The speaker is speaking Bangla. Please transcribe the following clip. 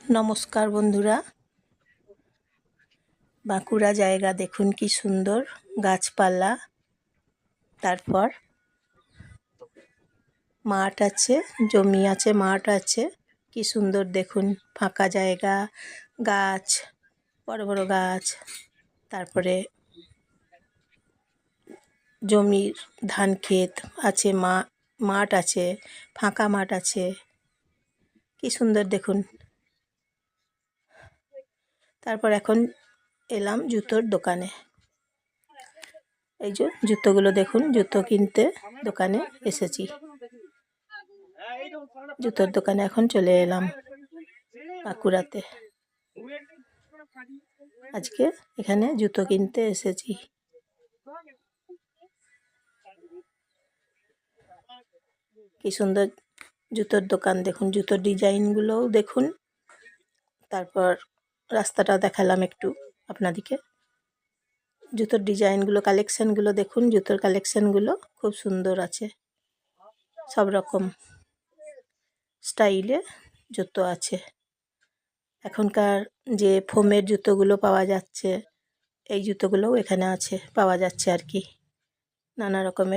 নমস্কার বন্ধুরা, বাঁকুড়া জায়গা দেখুন কি সুন্দর গাছপালা, তারপর মাঠ আছে, জমি আছে, মাঠ আছে, কি সুন্দর দেখুন ফাঁকা জায়গা, গাছ, বড় বড় গাছ, তারপরে জমির ধান ক্ষেত আছে, মাঠ আছে, ফাঁকা মাঠ আছে, কি সুন্দর দেখুন। তারপর এখন এলাম জুতোর দোকানে। এই যে জুতোগুলো দেখুন, জুতো কিনতে দোকানে এসেছি। জুতোর দোকানে এখন চলে এলাম বাঁকুড়াতে। আজকে এখানে জুতো কিনতে এসেছি। কি সুন্দর জুতোর দোকান দেখুন, জুতোর ডিজাইনগুলোও দেখুন। তারপর রাস্তাটা দেখালাম একটু আপনাদেরকে। জুতোর ডিজাইনগুলো, কালেকশানগুলো দেখুন, জুতোর কালেকশানগুলো খুব সুন্দর আছে। সব রকম স্টাইলে জুতো আছে। এখনকার যে ফোমের জুতোগুলো পাওয়া যাচ্ছে, এই জুতোগুলোও এখানে আছে, পাওয়া যাচ্ছে আর কি। নানা রকমের